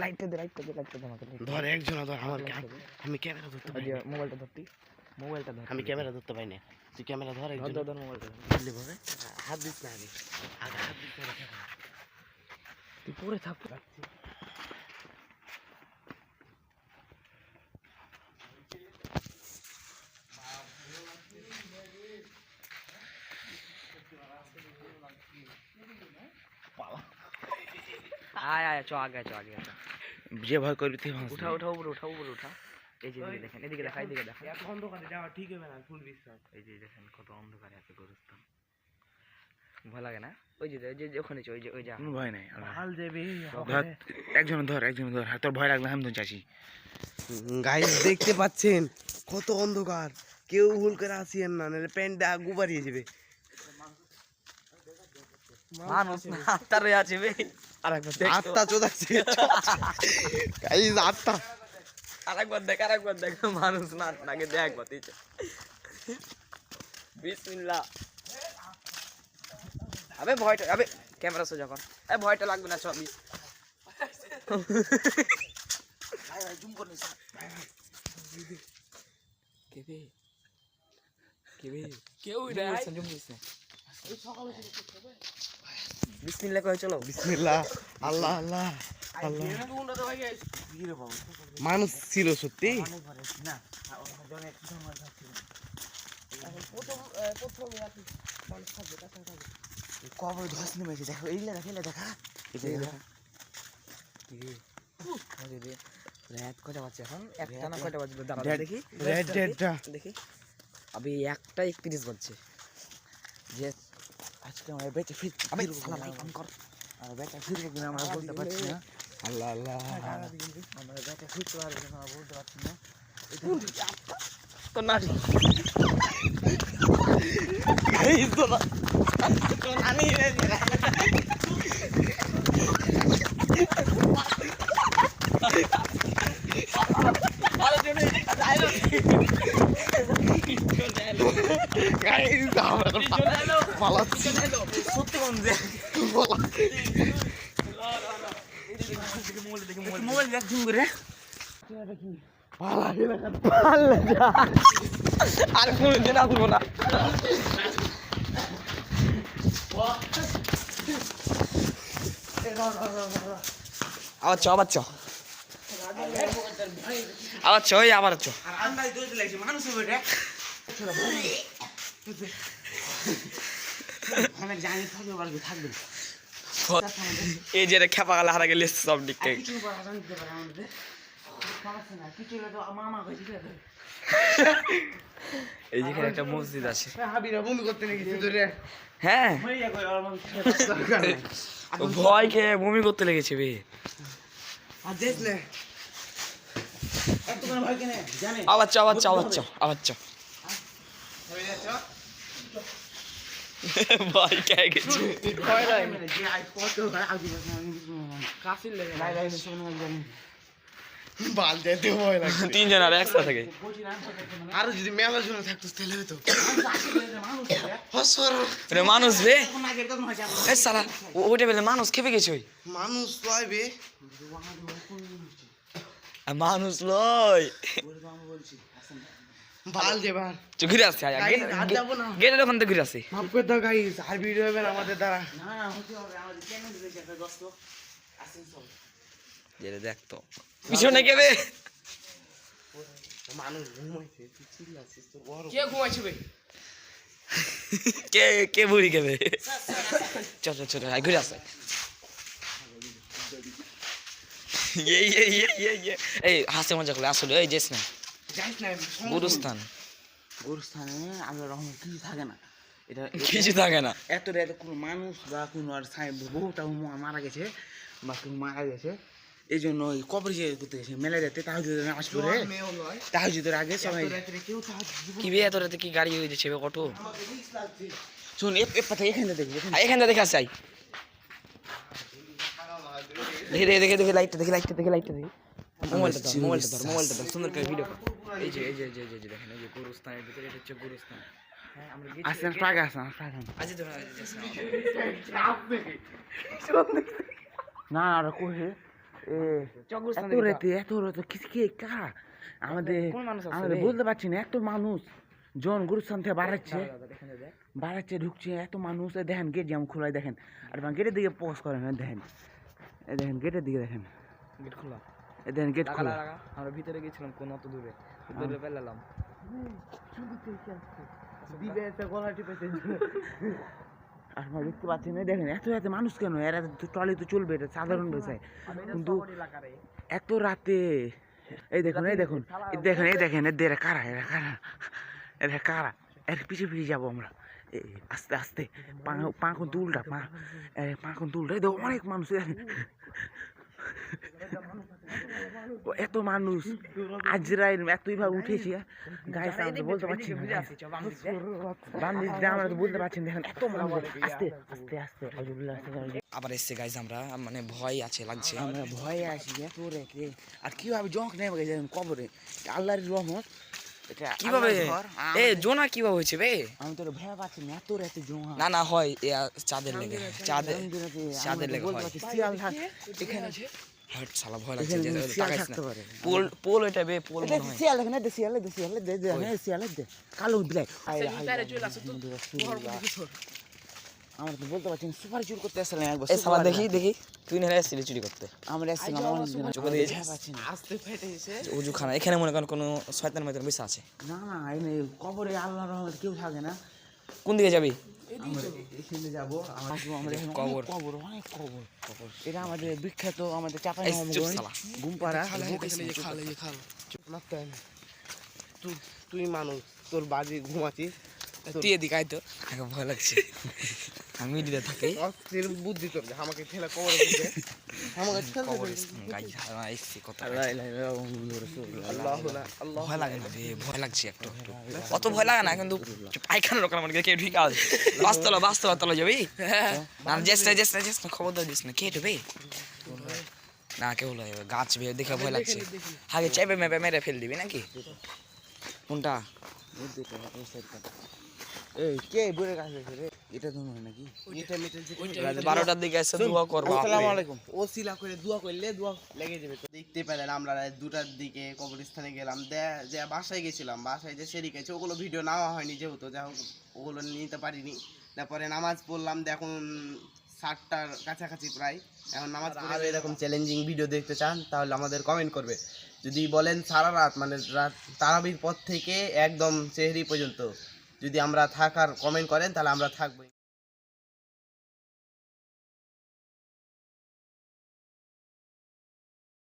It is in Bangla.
লাইটটা দে আমাকে ধর একজন ধর আমার আমি ক্যামেরা ধরতে পারি মোবাইলটা ধরতি মোবাইলটা ধর আমি ক্যামেরা ধরতে পাই না তুই ক্যামেরা ধর একজন ধর মোবাইলটা ধরলি ভাবে হাত দিস না আগে হাত দিস না তুই পরে থাক আয় চ আগে যে ভয় করবি তুই উঠা উপরে উঠা এই যে দেখেন এদিকে দেখা এত অন্ধকারে যাওয়া ঠিক হবে না ফুল বিশ্বাস এই যে দেখেন কত অন্ধকারে আছে গোরস্থান ভয় লাগে না ওই যে ওখানে ওই যা কোনো ভয় নাই হাল দেবে একজন ধর তোর ভয় লাগলে আমি তো চাইছি গাইস দেখতে পাচ্ছেন কত অন্ধকার কেউ ভুল করে আসিয়েন না নাহলে প্যান্টটা আগু বাড়িয়ে যাবে মানুষ না আত্মা রয়ে আছে বে আত্মা চোদাচ্ছে গাইস আত্মা আরেকবার দেখ মানুষ না আগে দেখ বাতিছে বিসমিল্লাহ আবে ভয়টা আবে ক্যামেরা সোজা কর এ ভয়টা লাগবে না সব ভাই জুম কর না কেউ নাই জুম দিস না বিসমিল্লাহ কই চলো বিসমিল্লাহ আল্লাহ আল্লাহ আল্লাহ মানুষ ছিল সত্যি না কবর ধস নেমেছে দেখো এইগুলা দেখা রাত কয়টা বাজছে এখন একটা না কয়টা বাজবে দাঁড়া দেখি দেখি আবে 1:31 বাজছে যে আজকে আমরা বেঁচে ফির আবে সালা লাইক অন কর আমরা বেঁচে ফিরবো কিনা আমরা বলতে পারছি না আল্লাহ আল্লাহ আমরা বেঁচে ফিরতে পারবো কিনা আমরা বলতে পারছি না তো না গাইস তো না তো নানি রে সত্যি কোন মোবাইল দেখ জুম করে আর কোনদিন আসবো না আবার চ আবার চ এই যে খেপা গালা হারা গেলে সব দিক থেকে এই যেখানে একটা মসজিদ আছে হ্যাঁ ভয় খেয়ে বমি করতে লেগেছে বে আবার চ ভয় খেয়ে গেছে তিনজন আর একসাথে থাকে আরো যদি মেলা জন থাকতো তাহলে হতো মানুষ বে সারা ওইটা বেলে মানুষ খেপে গেছে ওই মানুষ লয় বে মানুষ লয় বাল যে বাল ঘুরে আসছে গেটের ওখান থেকে ঘুরে আসছে মাফ করে দাও গাইস আর ভিডিও হবে না আমাদের দ্বারা যেটা দেখতো পিছনে কেবে মানুষ ঘুমাইছে তুই চিল্লাছিস তোর বড় কে ঘুমাইছে বে কে বুড়ি কেবে চল ঘুরে আসছে এই হাসে মজা করলে আসলে এই যাস না গোরস্থানে আল্লাহ রহমত কিছু থাকে না এটা কিছু থাকে না এত কোনো মানুষ বা কোনো আর বহুটা মারা গেছে বা কেউ মারা গেছে এই জন্য ওই কবরে যে করতে গেছে ম্যালেরিয়াতে তাহাজুদের নামাজ পড়ে তাহাজুদের আগে সবাই কি বে এত রাতে কি গাড়ি হয়ে যাচ্ছে অটো শোন এখানটা দেখে আসি দেখে লাইটটা দেখি মোবাইলটা ধর সুন্দর করে ভিডিও কর এই যে দেখেন এই যে গোরস্থানের ভিতরে এটা হচ্ছে গোরস্থান হ্যাঁ আমরা আসেন টাকা না আর কোহে এত রাতে কে কারা আমাদের আমাদের বলতে পারছি না। এত মানুষ জন গুরুস্থান থেকে বাড়াচ্ছে ঢুকছে এত মানুষ। দেখেন গেট যেমন খোলাই দেখেন, আর গেটের দিকে পোজ করেন দেখেন, দেখেন গেটের দিকে দেখেন, গেট খোলা, দেখেন গেট খোলা। আমরা ভিতরে গেছিলাম কোন অত দূরে দূরে পেলাম। আর দেখতে পাচ্ছেন দেখেন এত রাতে মানুষ কেন? এরা ট্রলি তো চলবে, এটা সাধারণ বিষয়, কিন্তু এত রাতে এই দেখুন এই দেখুন এই দেখেন এই দেখেন এরা কারা, এরা কারা? এর পিছিয়ে পিছিয়ে যাবো আমরা আস্তে আস্তে। পা কিন্তু উল্টা, পা কিন্তু উল্টা। দেখো অনেক মানুষ, এত মানুষ আজরাইল এতই ভাবে উঠেছি গাইস, আমরা তো বলতে পারছি না, আমরা তো বলতে পারছি না। দেখেন এত মানুষ, আস্তে আস্তে আস্তে আবার এসছে গাইজ, আমরা মানে ভয় আছে লাগছে, আমরা ভয়ে আসি এত রেখে। আর কিভাবে জঙ্ক নেমে গেছে কবরে, আল্লাহর রহমত। এটা কিভাবে এ জোনা কিভাবে হয়েছে বে? আমি তো ভয় পাচ্ছি না, এত রাতে জোয়া। না না হয় চাঁদের লেগে, চাঁদের লেগে হয়। শিয়াল থাক এখানে, হট শালা ভয় লাগছে। শিয়াল থাকতে পারে। পোল ওইটা বে, পোল মনে হয়। শিয়াল দেখেন, শিয়াল কালো বিলাই। আমরা তো বলতে পারছি না, সুপারি চুরি করতে আসলাম একবার। এই শালা দেখি তুই না এসেছিলি চুরি করতে? আমরা আসছিলাম অনেকদিন, চোখে দিয়েছি পাচ্ছি না, আস্তে ফেটে এসে উজুখানা। এখানে মনে করেন কোনো শয়তান ময়তান বসে আছে? না না, এই কবরে আল্লাহর রহমতে কেউ থাকে না। কোন দিকে যাবি? এখানে যাবো আমরা, কবর অনেক কবর। এটা আমাদের বিখ্যাত, আমাদের চাঁপাইনবাবগঞ্জ ঘুমপাড়া। তুই মানুষ, তোর বাড়ি ঘুমাচ্ছিস, তুই এদিকে আয় তো, আমাকে ভয় লাগছে। আমি মিডিয়া থাকি, অস্থির বুদ্ধি তোর, আমাকে ঠেলা কবরে দিতে, আমাকে ভয় লাগে না বে, ভয় লাগছে একটু একটু, অত ভয় লাগে না, কিন্তু পায়খানা রকম আমার কেউ ঠিক আছে। বাস্তলা তলা যাবি না? জেস না, খবর দিস না। কে ঢুবে না, কেউ গাছ দেখে ভয় লাগছে। আগে চেপে মেপে মেরে ফেল দিবি নাকি? কোনটা? এই কে বলে কাছে রে? এটা তো নয় নাকি? 12টার দিকে এসে দোয়া করবো। আসসালামু আলাইকুম। ওসিলা করে দোয়া করলে দোয়া লেগে যাবে। তো দেখতে পেলেন আমরা 2টার দিকে কবরস্থানে গেলাম, যে বাসায় গেছিলাম, বাসায় যে সেরি গেছে ওগুলো ভিডিও নেওয়া হয়নি, যেহেতু যাই হোক ওগুলো নিতে পারিনি। তারপরে নামাজ পড়লাম, এখন 7টার কাছাকাছি প্রায়। এখন নামাজ পড়ে এরকম চ্যালেঞ্জিং ভিডিও দেখতে চান তাহলে আমাদের কমেন্ট করবে। যদি বলেন সারা রাত, মানে রাত তারাবির পর থেকে একদম সেহরি পর্যন্ত যদি আমরা থাকার কমেন্ট করেন তাহলে আমরা থাকবো।